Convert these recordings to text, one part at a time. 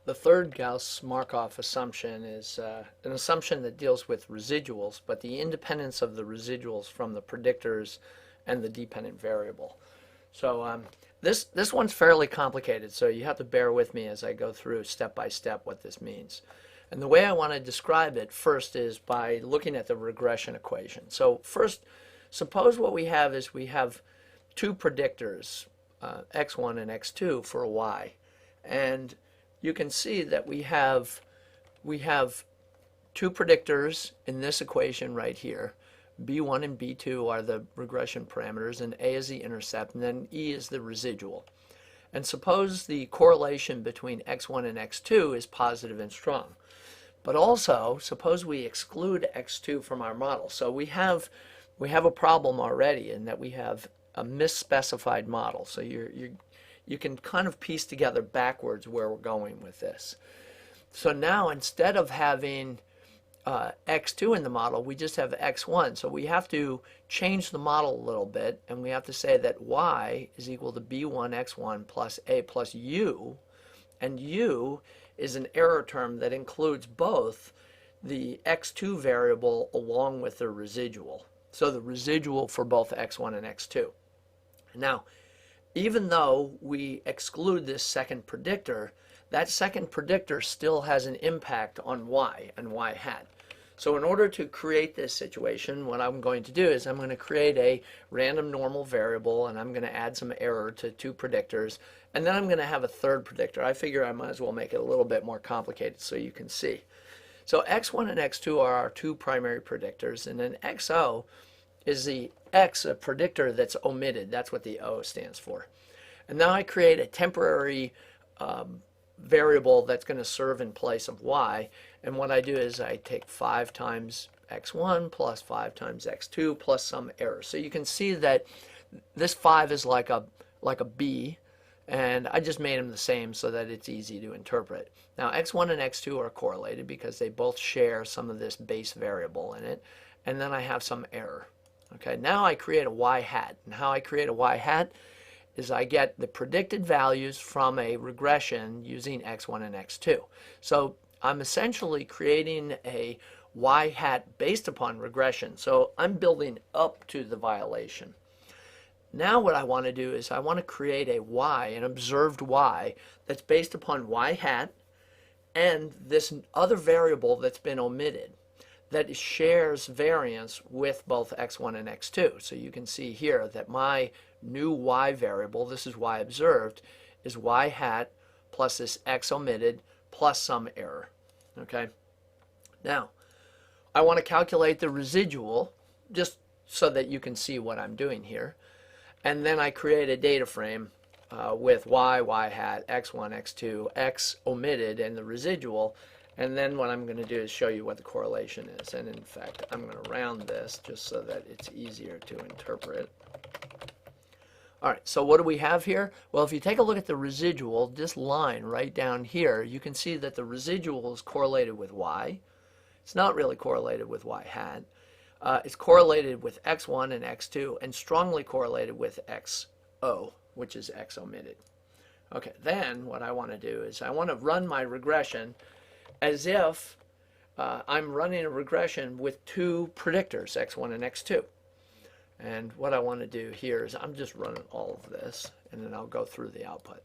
The third Gauss-Markov assumption is an assumption that deals with residuals, but the independence of the residuals from the predictors and the dependent variable. So this one's fairly complicated, so you have to bear with me as I go through step by step what this means. And the way I want to describe it first is by looking at the regression equation. So first, suppose what we have is we have two predictors, x1 and x2 for y. And you can see that we have two predictors in this equation right here. B1 and B2 are the regression parameters, and A is the intercept, and then E is the residual. And suppose the correlation between x1 and x2 is positive and strong. But also, suppose we exclude x2 from our model. So we have a problem already in that we have a misspecified model. So you can kind of piece together backwards where we're going with this. So now instead of having x2 in the model, we just have x1. So we have to change the model a little bit, and we have to say that y is equal to b1 x1 plus a plus u, and u is an error term that includes both the x2 variable along with the residual. So the residual for both x1 and x2. Now, even though we exclude this second predictor, that second predictor still has an impact on y and y hat. So in order to create this situation, what I'm going to do is I'm going to create a random normal variable, and I'm going to add some error to two predictors, and then I'm going to have a third predictor. I figure I might as well make it a little bit more complicated so you can see. So x1 and x2 are our two primary predictors, and then xo is the x, a predictor that's omitted. That's what the O stands for. And now I create a temporary variable that's going to serve in place of y. And what I do is I take 5 times x1 plus 5 times x2 plus some error. So you can see that this 5 is like a b, and I just made them the same so that it's easy to interpret. Now x1 and x2 are correlated because they both share some of this base variable in it. And then I have some error. Okay, now I create a y hat. And how I create a y hat is I get the predicted values from a regression using x1 and x2. So I'm essentially creating a y hat based upon regression. So I'm building up to the violation. Now what I want to do is I want to create a y, an observed y, that's based upon y hat and this other variable that's been omitted that shares variance with both x1 and x2. So you can see here that my new y variable, this is y observed, is y hat plus this x omitted plus some error. Okay. Now, I want to calculate the residual just so that you can see what I'm doing here. And then I create a data frame with y, y hat, x1, x2, x omitted, and the residual. And then what I'm going to do is show you what the correlation is. And in fact, I'm going to round this just so that it's easier to interpret. All right, so what do we have here? Well, if you take a look at the residual, this line right down here, you can see that the residual is correlated with y. It's not really correlated with y hat. It's correlated with x1 and x2, and strongly correlated with xo, which is x omitted. Okay, then what I want to do is I want to run my regression as if I'm running a regression with two predictors, x1 and x2. And what I want to do here is I'm just running all of this, and then I'll go through the output.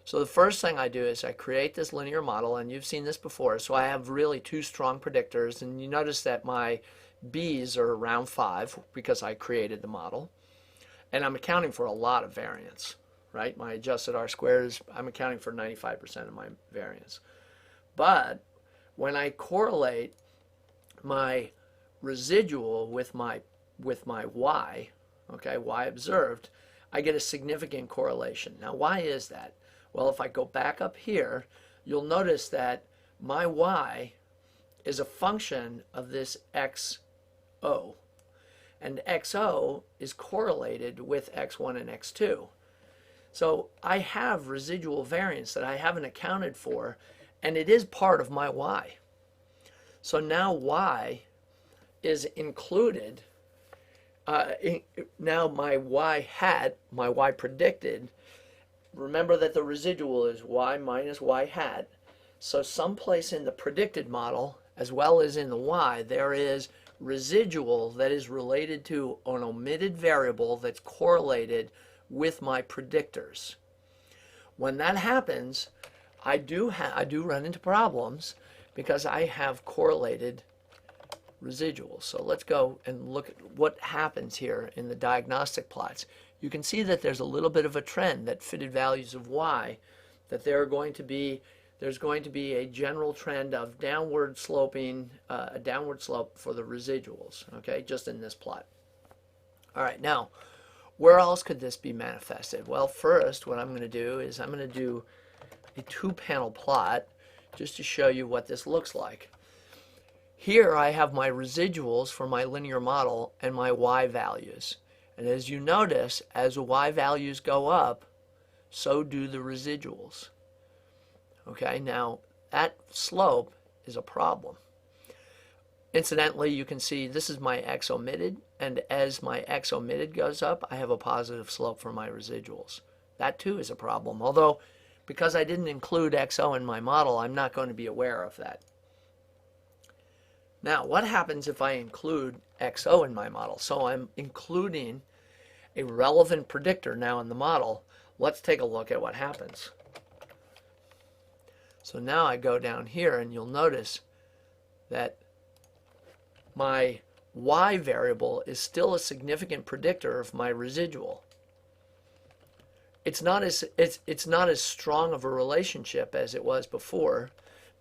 So the first thing I do is I create this linear model, and you've seen this before. So I have really two strong predictors, and you notice that my b's are around 5 because I created the model. And I'm accounting for a lot of variance, right? My adjusted R-squares, I'm accounting for 95% of my variance. But when I correlate my residual with my y, okay, y observed, I get a significant correlation. Now, why is that? Well, if I go back up here, you'll notice that my y is a function of this xo, and xo is correlated with x1 and x2. So I have residual variance that I haven't accounted for, and it is part of my y. So now y is included. Now my y hat, my y predicted, remember that the residual is y minus y hat. So someplace in the predicted model, as well as in the y, there is residual that is related to an omitted variable that's correlated with my predictors. When that happens, I do run into problems because I have correlated residuals. So let's go and look at what happens here in the diagnostic plots. You can see that there's a little bit of a trend that fitted values of y, that there's going to be a general trend of downward sloping, a downward slope for the residuals, okay, just in this plot. All right, now, where else could this be manifested? Well, first, what I'm going to do is I'm going to do a two-panel plot just to show you what this looks like. Here I have my residuals for my linear model and my y values. And as you notice, as the y values go up, so do the residuals. Okay, now that slope is a problem. Incidentally, you can see this is my x omitted, and as my x omitted goes up, I have a positive slope for my residuals. That too is a problem, although because I didn't include xo in my model, I'm not going to be aware of that. Now, what happens if I include xo in my model? So I'm including a relevant predictor now in the model. Let's take a look at what happens. So now I go down here and you'll notice that my y variable is still a significant predictor of my residual. It's not as strong of a relationship as it was before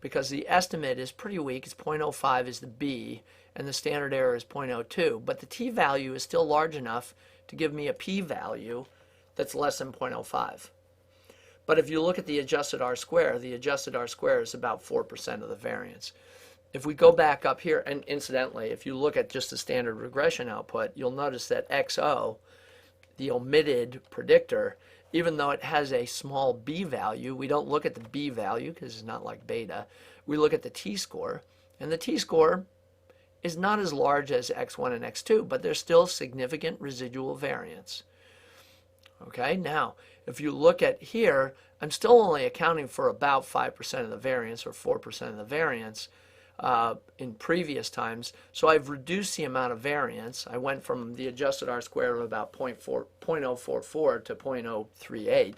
because the estimate is pretty weak. It's 0.05 is the b and the standard error is 0.02, but the t-value is still large enough to give me a p-value that's less than 0.05. But if you look at the adjusted R-square, the adjusted R-square is about 4% of the variance. If we go back up here, and incidentally, if you look at just the standard regression output, you'll notice that XO, the omitted predictor, even though it has a small b value, we don't look at the b value because it's not like beta. We look at the t-score, and the t-score is not as large as x1 and x2, but there's still significant residual variance. Okay, now, if you look at here, I'm still only accounting for about 5% of the variance or 4% of the variance in previous times. So I've reduced the amount of variance. I went from the adjusted R-square of about 0.044 to 0.038,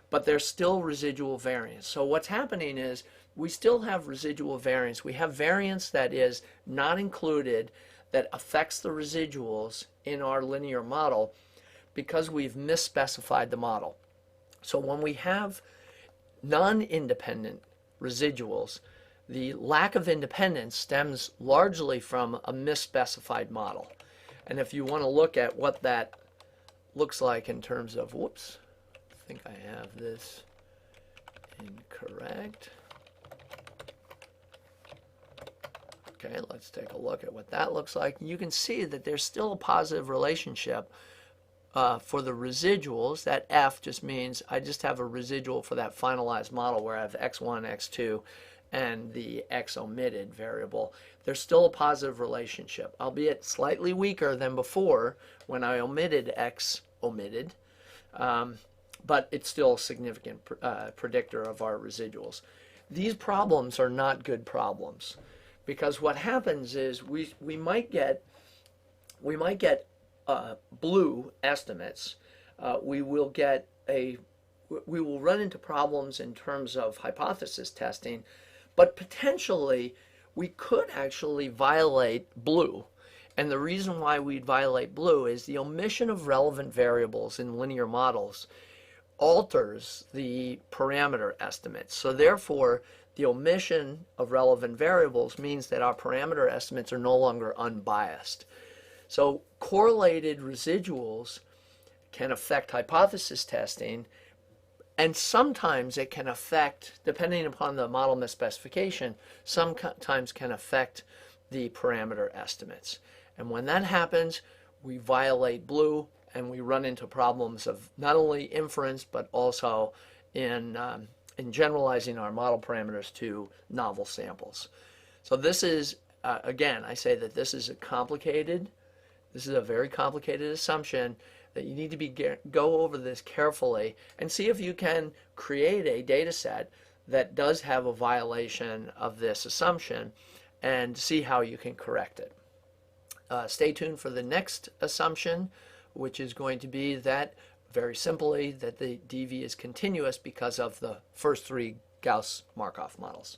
but there's still residual variance. So what's happening is we still have residual variance. We have variance that is not included that affects the residuals in our linear model because we've misspecified the model. So when we have non-independent residuals, the lack of independence stems largely from a misspecified model. And if you want to look at what that looks like in terms of, whoops, I think I have this incorrect. Okay, let's take a look at what that looks like. You can see that there's still a positive relationship for the residuals. That F just means I just have a residual for that finalized model where I have x1, x2, and the x omitted variable. There's still a positive relationship, albeit slightly weaker than before when I omitted x omitted, but it's still a significant predictor of our residuals. These problems are not good problems because what happens is we might get blue estimates. We will run into problems in terms of hypothesis testing, but potentially we could actually violate blue. And the reason why we'd violate blue is the omission of relevant variables in linear models alters the parameter estimates. So therefore, the omission of relevant variables means that our parameter estimates are no longer unbiased. So correlated residuals can affect hypothesis testing, and sometimes it can affect, depending upon the model misspecification, sometimes can affect the parameter estimates. And when that happens, we violate blue and we run into problems of not only inference but also in generalizing our model parameters to novel samples. So this is, again, I say that this is a very complicated assumption that you need to go over this carefully and see if you can create a data set that does have a violation of this assumption and see how you can correct it. Stay tuned for the next assumption, which is going to be that, very simply, that the dV is continuous because of the first three Gauss-Markov models.